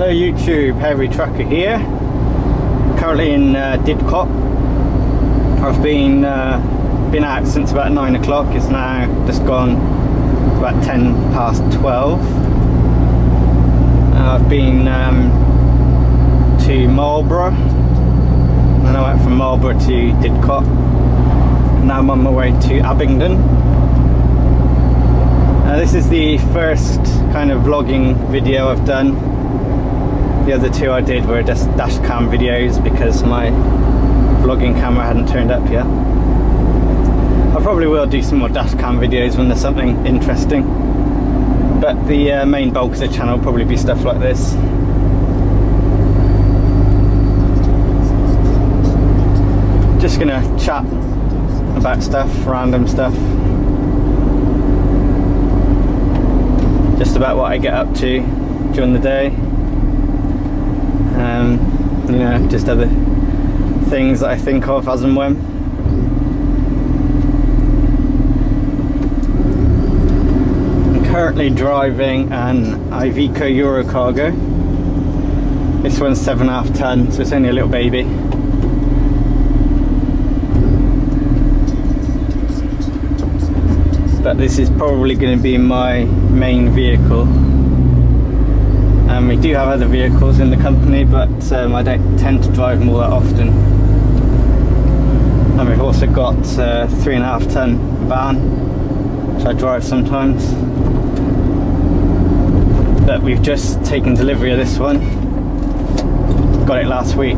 Hello YouTube, HGV Trucker here. Currently in Didcot. I've been out since about 9 o'clock. It's now just gone about 10 past 12. I've been to Marlborough, and I went from Marlborough to Didcot. Now I'm on my way to Abingdon. This is the first kind of vlogging video I've done. The other two I did were just dash cam videos because my vlogging camera hadn't turned up yet. I probably will do some more dash cam videos when there's something interesting, but the main bulk of the channel will probably be stuff like this. Just gonna chat about stuff, random stuff, just about what I get up to during the day. You know, just other things that I think of as and when. I'm currently driving an Iveco Eurocargo. This one's 7.5 ton, so it's only a little baby. But this is probably going to be my main vehicle. We do have other vehicles in the company, but I don't tend to drive them all that often. And we've also got a 3.5 ton van, which I drive sometimes. But we've just taken delivery of this one. Got it last week.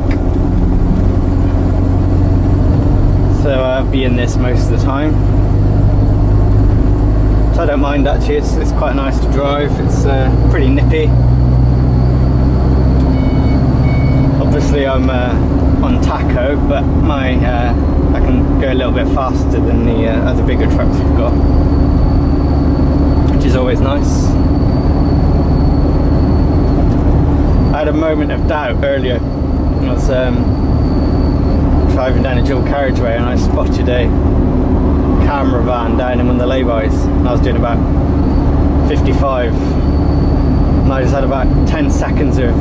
So I'll be in this most of the time. So I don't mind actually, it's quite nice to drive. It's pretty nippy. Obviously I'm on tacho, but I can go a little bit faster than the other bigger trucks we've got, which is always nice. I had a moment of doubt earlier. I was driving down a dual carriageway and I spotted a camera van down in one of the laybys, and I was doing about 55, and I just had about 10 seconds of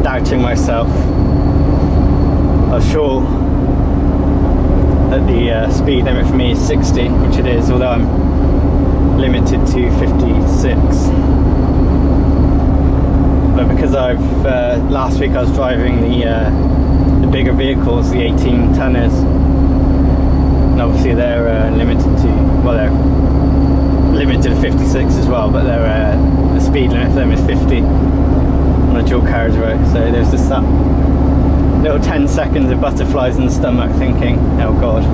doubting myself. I was sure that the speed limit for me is 60, which it is, although I'm limited to 56. But because I've last week I was driving the bigger vehicles, the 18 tonners, and obviously they're limited to, well, they're limited to 56 as well, but they're the speed limit for them is 50 on a dual carriageway. So there's just that little 10 seconds of butterflies in the stomach thinking, oh god.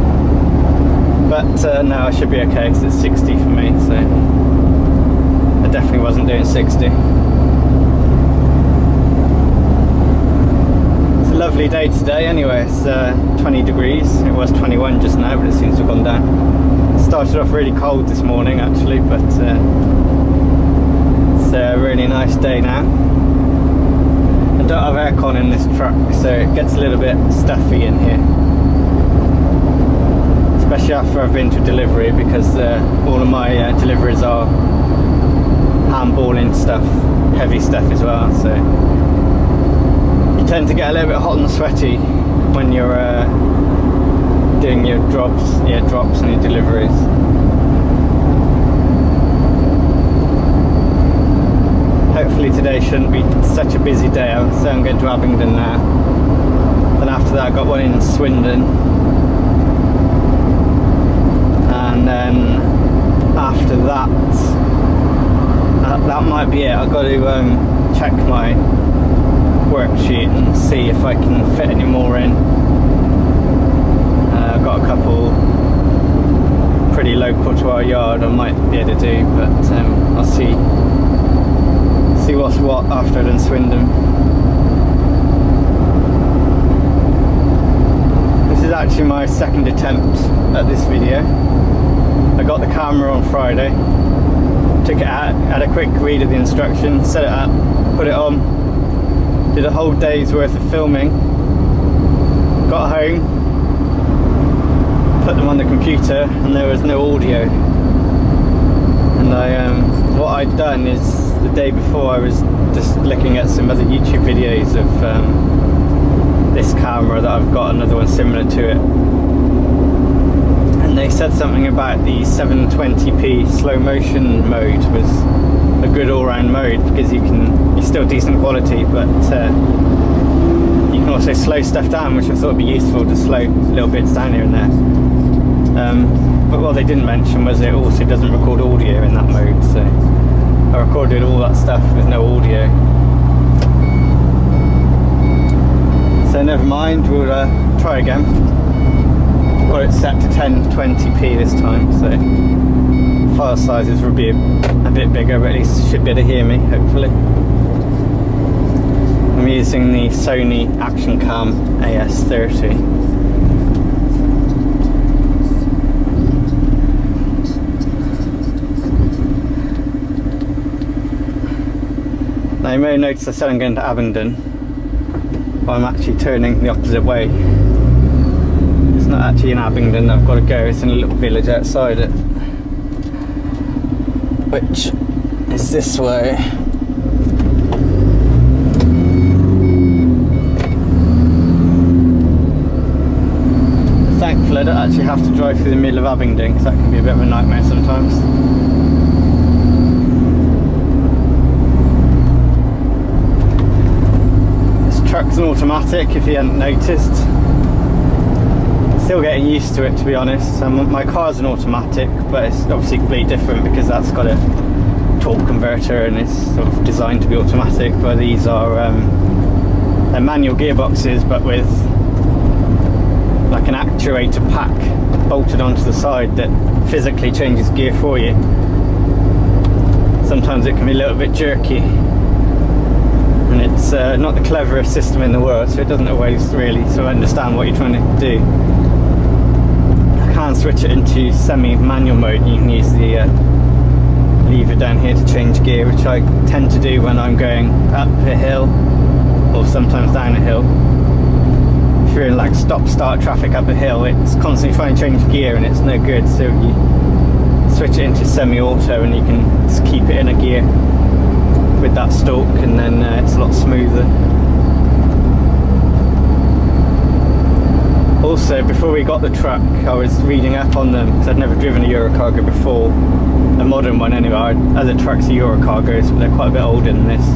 But now I should be okay because it's 60 for me, so I definitely wasn't doing 60. It's a lovely day today anyway. It's 20 degrees. It was 21 just now, but it seems to have gone down. It started off really cold this morning actually, but it's a really nice day now. I don't have aircon in this truck, so it gets a little bit stuffy in here, especially after I've been to delivery, because all of my deliveries are handballing stuff, heavy stuff as well, so you tend to get a little bit hot and sweaty when you're doing your drops and your deliveries. Hopefully today shouldn't be such a busy day. So I'm going to Abingdon now. Then after that I got one in Swindon. And then after that, that might be it. I've got to check my worksheet and see if I can fit any more in. I've got a couple pretty local to our yard I might be able to do, but I'll see what's what after I've done Swindon. This is actually my second attempt at this video. I got the camera on Friday, took it out, had a quick read of the instructions, set it up, put it on, did a whole day's worth of filming, got home, put them on the computer, and there was no audio. And what I'd done is the day before I was just looking at some other YouTube videos of this camera that I've got, another one similar to it, and they said something about the 720p slow motion mode was a good all-round mode, because it's still decent quality, but you can also slow stuff down, which I thought would be useful to slow little bits down here and there. But what they didn't mention was it also doesn't record audio in that mode, so I recorded all that stuff with no audio. So never mind, we'll try again. Got it set to 1020p this time, so file sizes will be a bit bigger, but at least you should be able to hear me, hopefully. I'm using the Sony Action Cam AS30. Now you may notice I said I'm going to Abingdon, but I'm actually turning the opposite way. It's not actually in Abingdon I've got to go, it's in a little village outside it, which is this way. Thankfully I don't actually have to drive through the middle of Abingdon, because that can be a bit of a nightmare sometimes. Truck's an automatic, if you hadn't noticed. Still getting used to it, to be honest. My car's an automatic, but it's obviously completely different because that's got a torque converter and it's sort of designed to be automatic. But these are they're manual gearboxes, but with like an actuator pack bolted onto the side that physically changes gear for you. Sometimes it can be a little bit jerky. And it's not the cleverest system in the world, so it doesn't always really sort of understand what you're trying to do. I can switch it into semi-manual mode, and you can use the lever down here to change gear, which I tend to do when I'm going up a hill or sometimes down a hill. If you're in like stop-start traffic up a hill, it's constantly trying to change gear and it's no good, so you switch it into semi-auto and you can just keep it in a gear with that stalk, and then it's a lot smoother. Also, before we got the truck, I was reading up on them because I'd never driven a Eurocargo before, a modern one anyway. Other trucks are Eurocargos, but they're quite a bit older than this.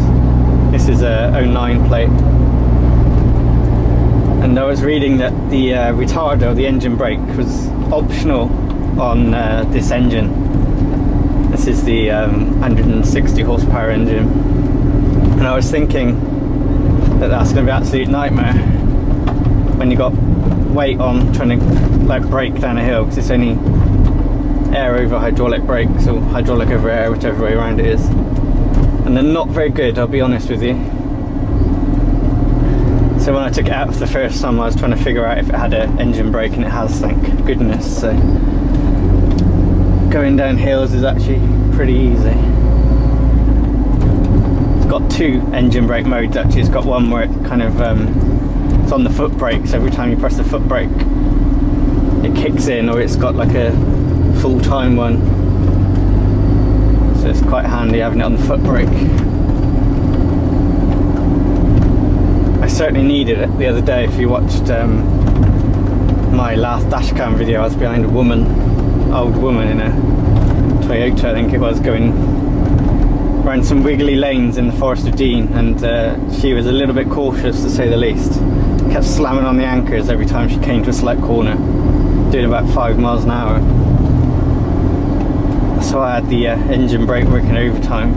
This is a 09 plate, and I was reading that the retarder, the engine brake, was optional on this engine. This is the 160 horsepower engine, and I was thinking that that's going to be an absolute nightmare when you got weight on trying to like brake down a hill, because it's only air over hydraulic brakes, or hydraulic over air, whichever way around it is, and they're not very good, I'll be honest with you. So when I took it out for the first time, I was trying to figure out if it had an engine brake, and it has, thank goodness. So going down hills is actually pretty easy. It's got two engine brake modes actually. It's got one where it kind of it's on the foot brake, so every time you press the foot brake it kicks in, or it's got like a full-time one, so it's quite handy having it on the foot brake. I certainly needed it the other day. If you watched my last dashcam video, I was behind a old woman in a Toyota, I think it was, going around some wiggly lanes in the Forest of Dean, and she was a little bit cautious, to say the least. Kept slamming on the anchors every time she came to a slight corner, doing about 5 miles an hour. So I had the engine brake working overtime.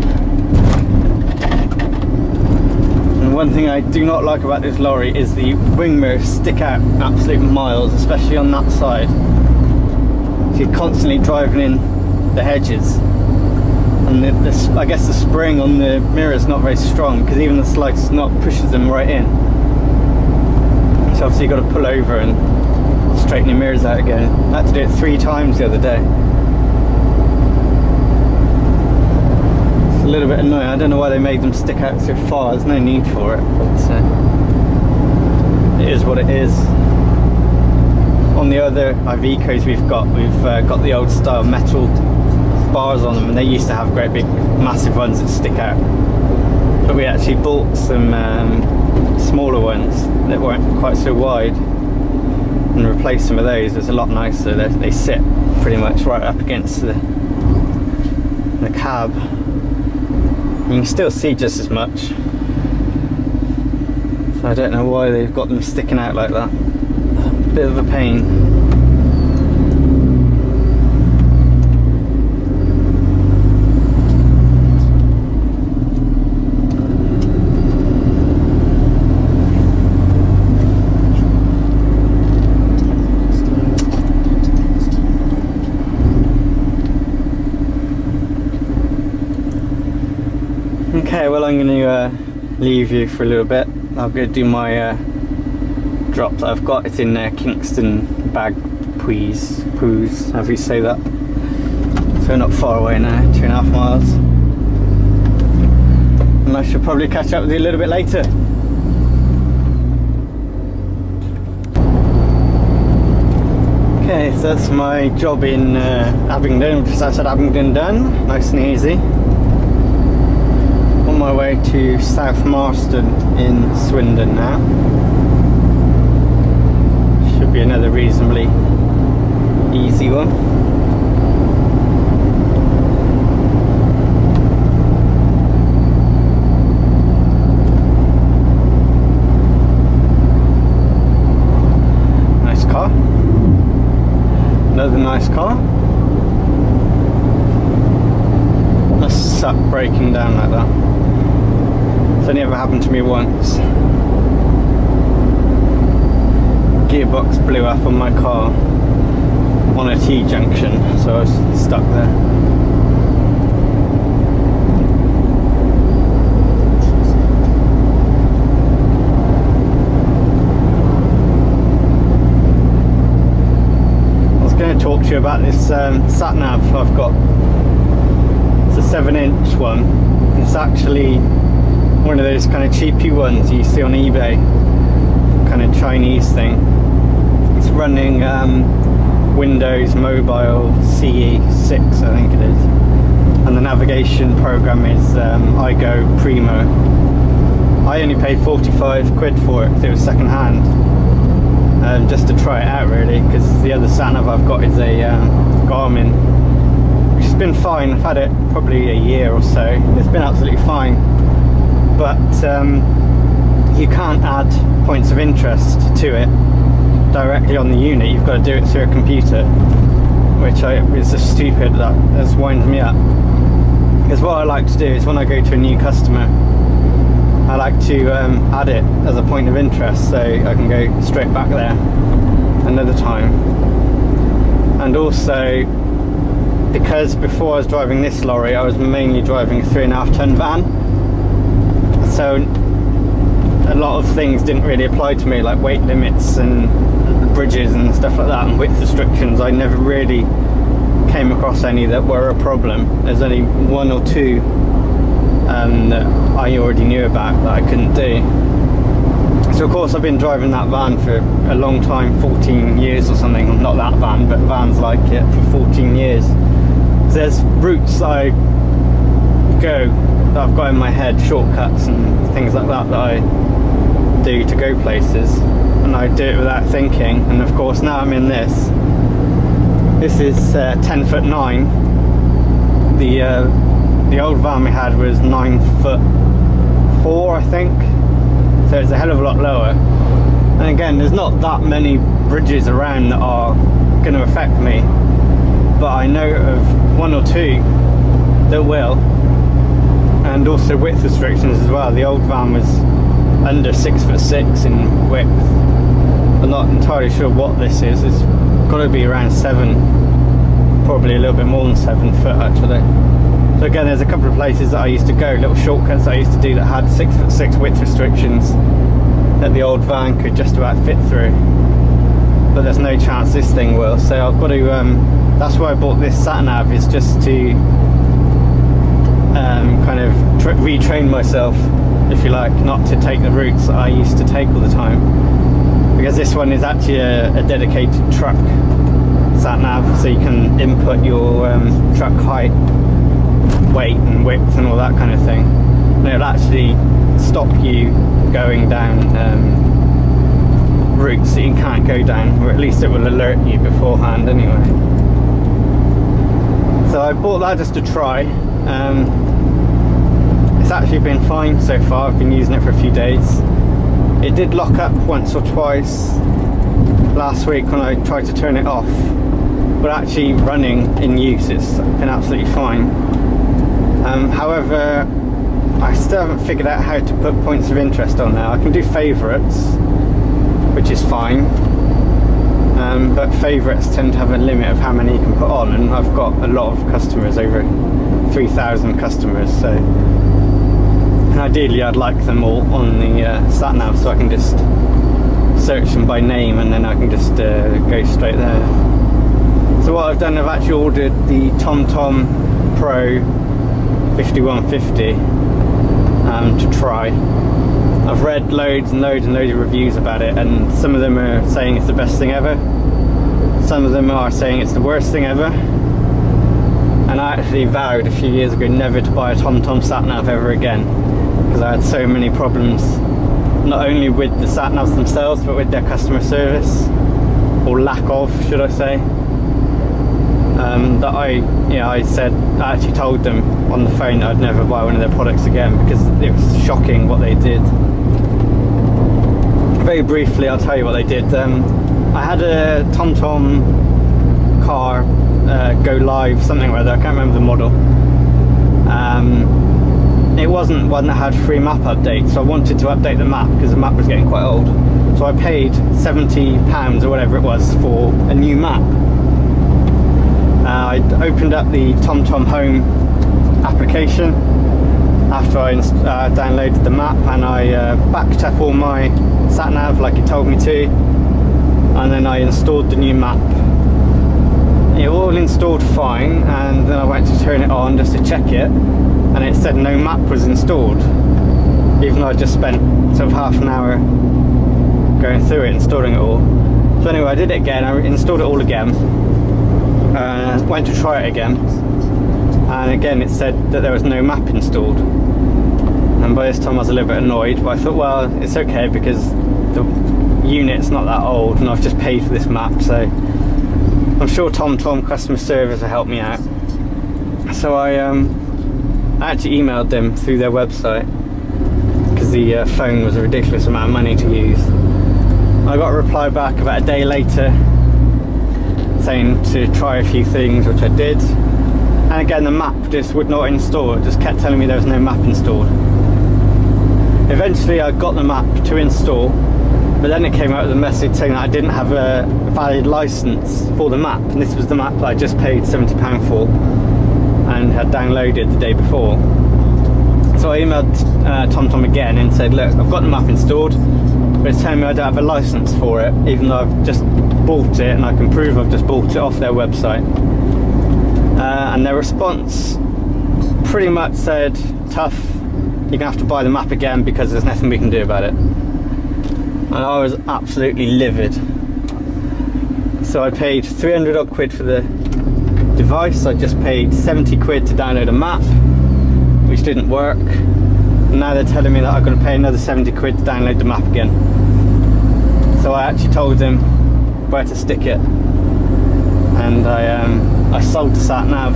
And one thing I do not like about this lorry is the wing mirrors stick out absolute miles, especially on that side. You're constantly driving in the hedges, and I guess the spring on the mirror is not very strong, because even the slightest knock pushes them right in. So obviously you've got to pull over and straighten your mirrors out again. I had to do it 3 times the other day. It's a little bit annoying. I don't know why they made them stick out so far. There's no need for it, but it is what it is. On the other Ivecos we've got the old style metal bars on them, and they used to have great big massive ones that stick out, but we actually bought some smaller ones that weren't quite so wide and replaced some of those. It's a lot nicer. They sit pretty much right up against the cab. You can still see just as much, so I don't know why they've got them sticking out like that. Bit of a pain. Okay, well, I'm going to leave you for a little bit. I'll go do my drop that I've got. It's in Kingston Bag Poos, however you say that. So we're not far away now, 2.5 miles. And I should probably catch up with you a little bit later. Okay, so that's my job in Abingdon, just outside Abingdon done. Nice and easy. On my way to South Marston in Swindon now. Should be another reasonably easy one. Nice car. Another nice car. Must suck braking down like that. It's only ever happened to me once. Gearbox blew up on my car on a T-junction, so I was stuck there. I was going to talk to you about this Satnav I've got. It's a 7-inch one. It's actually one of those kind of cheapy ones you see on eBay, kind of Chinese thing. It's running Windows Mobile CE6, I think it is, and the navigation program is iGo Primo. I only paid 45 quid for it because it was second hand, just to try it out really, because the other Satnav I've got is a Garmin, which has been fine. I've had it probably a year or so. It's been absolutely fine. But you can't add points of interest to it directly on the unit. You've got to do it through a computer, which is just stupid. That just winds me up. Because what I like to do is when I go to a new customer, I like to add it as a point of interest, so I can go straight back there another time. And also, because before I was driving this lorry, I was mainly driving a 3.5 ton van. So a lot of things didn't really apply to me, like weight limits and bridges and stuff like that, and width restrictions. I never really came across any that were a problem. There's only one or two that I already knew about that I couldn't do. So of course I've been driving that van for a long time, 14 years or something. Well, not that van, but vans like it, for 14 years. So there's routes that I go that I've got in my head, shortcuts and things like that that I do to go places, and I do it without thinking. And of course now I'm in this. This is 10'9". The old van we had was 9'4", I think, so it's a hell of a lot lower. And again, there's not that many bridges around that are going to affect me, but I know of one or two that will. And also width restrictions as well. The old van was under 6'6" in width. I'm not entirely sure what this is. It's got to be around 7, probably a little bit more than 7 foot actually. So again, there's a couple of places that I used to go, little shortcuts that I used to do that had 6'6" width restrictions that the old van could just about fit through. But there's no chance this thing will. So I've got to. That's why I bought this Satnav, is just to kind of retrain myself, if you like, not to take the routes that I used to take all the time, because this one is actually a dedicated truck, Satnav, so you can input your truck height, weight and width and all that kind of thing, and it'll actually stop you going down routes that you can't go down, or at least it will alert you beforehand anyway. So I bought that just to try. It's actually been fine so far. I've been using it for a few days. It did lock up once or twice last week when I tried to turn it off, but actually running in use it's been absolutely fine. However, I still haven't figured out how to put points of interest on there. I can do favourites, which is fine, but favourites tend to have a limit of how many you can put on, and I've got a lot of customers, over 3,000 customers, so ideally I'd like them all on the Satnav, so I can just search them by name and then I can just go straight there. So what I've done, I've actually ordered the TomTom Pro 5150 to try. I've read loads and loads and loads of reviews about it, and some of them are saying it's the best thing ever, some of them are saying it's the worst thing ever, and I actually vowed a few years ago never to buy a TomTom Satnav ever again, because I had so many problems, not only with the Satnavs themselves but with their customer service, or lack of, should I say, that I actually told them on the phone that I'd never buy one of their products again, because it was shocking what they did. Very briefly, I'll tell you what they did. I had a TomTom car go live, something or other, I can't remember the model. It wasn't one that had free map updates, so I wanted to update the map because the map was getting quite old. So I paid £70 or whatever it was for a new map. I opened up the TomTom Home application after I downloaded the map, and I backed up all my Satnav like it told me to, and then I installed the new map. It all installed fine, and then I went to turn it on just to check it, and it said no map was installed, even though I just spent sort of half an hour going through it, installing it all. So anyway, I did it again, I installed it all again, went to try it again, and again it said that there was no map installed. And by this time I was a little bit annoyed, but I thought, well, it's okay because the unit's not that old and I've just paid for this map, so I'm sure TomTom customer service will help me out. So I actually emailed them through their website, because the phone was a ridiculous amount of money to use. I got a reply back about a day later saying to try a few things, which I did, and again the map just would not install. It just kept telling me there was no map installed. Eventually I got the map to install, but then it came out with a message saying that I didn't have a valid license for the map, and this was the map that I just paid £70 for and had downloaded the day before. So I emailed TomTom again and said, look, I've got the map installed, but it's telling me I don't have a license for it, even though I've just bought it and I can prove I've just bought it off their website. And their response pretty much said, tough, you're gonna have to buy the map again because there's nothing we can do about it. And I was absolutely livid. So I paid 300 odd quid for the device. I just paid 70 quid to download a map, which didn't work. And now they're telling me that I've got to pay another 70 quid to download the map again. So I actually told them where to stick it, and I sold the Satnav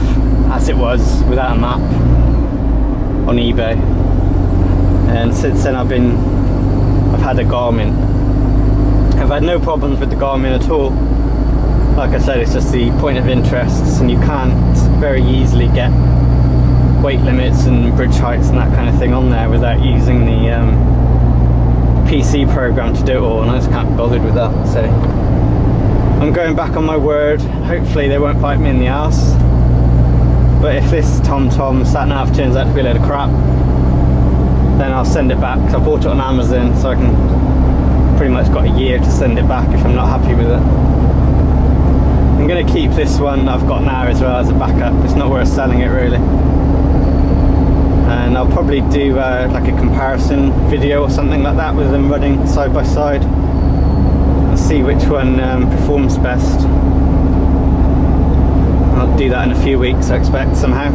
as it was without a map on eBay. And since then I've had a Garmin. I've had no problems with the Garmin at all. Like I said, it's just the point of interest, and you can't very easily get weight limits and bridge heights and that kind of thing on there without using the PC program to do it all, and I just can't be bothered with that. So I'm going back on my word. Hopefully they won't bite me in the ass, but if this TomTom Satnav turns out to be a load of crap, then I'll send it back, because I bought it on Amazon, so I can pretty much got a year to send it back if I'm not happy with it. I'm going to keep this one I've got now as well as a backup. It's not worth selling it really. And I'll probably do like a comparison video or something like that with them running side by side, and see which one performs best. I'll do that in a few weeks, I expect, somehow.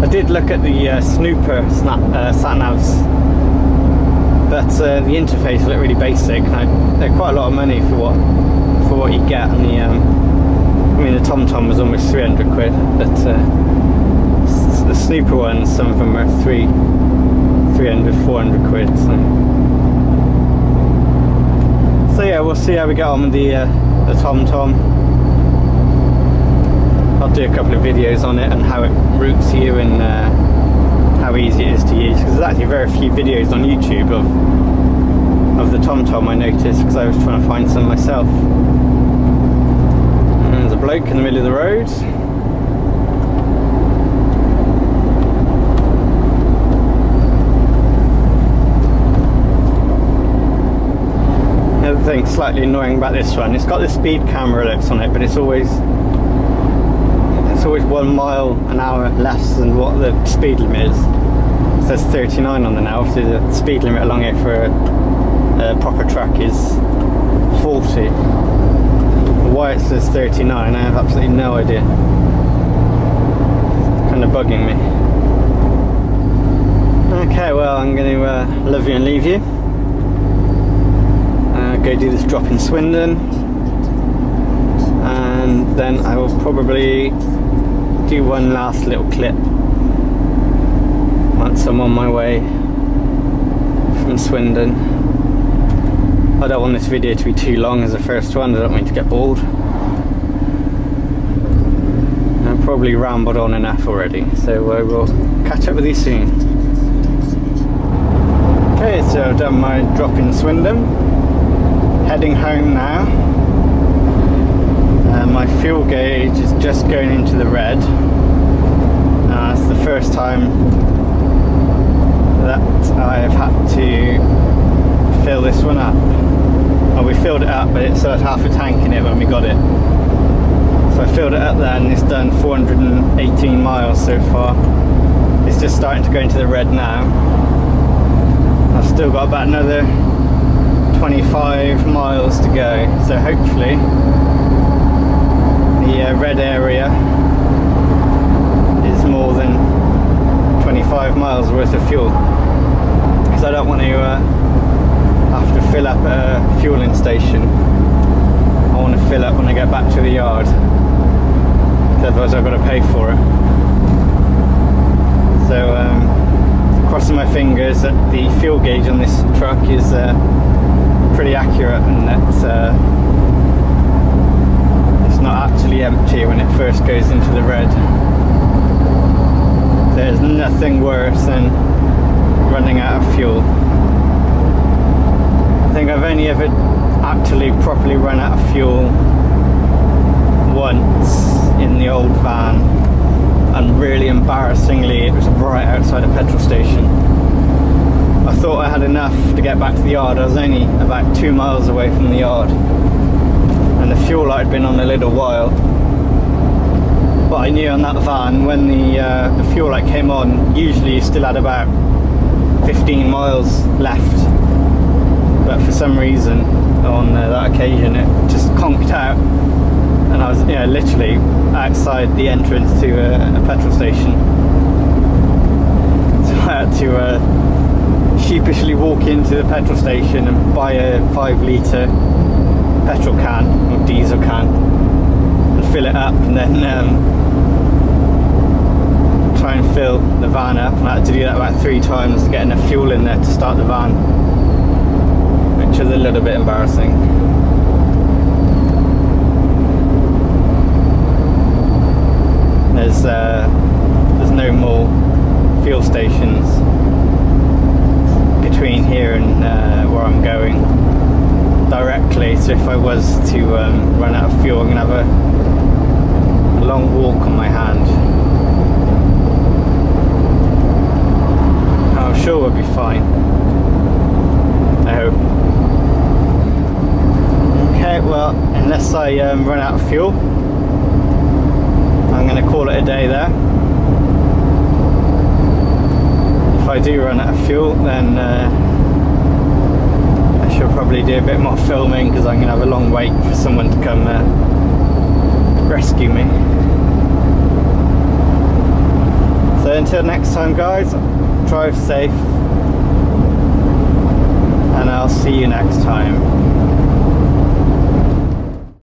I did look at the Snooper Satnavs, but the interface looked really basic. They're quite a lot of money for what you get. And I mean, the TomTom was almost 300 quid, but the Snooper ones, some of them are 300, 400 quid. So yeah, we'll see how we get on with the TomTom. I'll do a couple of videos on it and how it routes you and how easy it is to use, because there's actually very few videos on YouTube of the TomTom, I noticed, because I was trying to find some myself. And there's a bloke in the middle of the road. The other thing slightly annoying about this one, it's got the speed camera alerts on it, but it's always 1 mile an hour less than what the speed limit is. It says 39 on the now. Obviously the speed limit along here for a proper track is 40. Why it says 39, I have absolutely no idea. It's kind of bugging me. Okay, well, I'm going to love you and leave you. Go do this drop in Swindon, and then I will probably do one last little clip once I'm on my way from Swindon. I don't want this video to be too long as the first one, I don't want you to get bored. I've probably rambled on enough already, so I will catch up with you soon. Okay, so I've done my drop in Swindon, heading home now. My fuel gauge is just going into the red. It's the first time that I've had to fill this one up. Well, we filled it up, but it still had half a tank in it when we got it. So I filled it up there, and it's done 418 miles so far. It's just starting to go into the red now. I've still got about another 25 miles to go, so hopefully the red area is more than 25 miles worth of fuel, because I don't want to have to fill up at a fueling station. I want to fill up when I get back to the yard, otherwise I've got to pay for it. So crossing my fingers that the fuel gauge on this truck is pretty accurate, and that it's not actually empty when it first goes into the red. There's nothing worse than running out of fuel. I think I've only ever actually properly run out of fuel once in the old van, and really embarrassingly it was right outside a petrol station. I thought I had enough to get back to the yard. I was only about 2 miles away from the yard, and the fuel light had been on a little while, but I knew on that van when the fuel light came on, usually you still had about 15 miles left, but for some reason on that occasion it just conked out, and I was literally outside the entrance to a petrol station. So I had to sheepishly walk into the petrol station and buy a 5 litre petrol can or diesel can and fill it up, and then try and fill the van up. And I had to do that about 3 times to get enough fuel in there to start the van, which was a little bit embarrassing. There's no more fuel stations between here and where I'm going directly, so if I was to run out of fuel, I'm going to have a long walk on my hand. I'm sure we'll be fine, I hope. Okay, well, unless I run out of fuel, I'm going to call it a day there. If I do run out of fuel, then I should probably do a bit more filming, because I'm going to have a long wait for someone to come rescue rescue me. So until next time guys, drive safe, and I'll see you next time.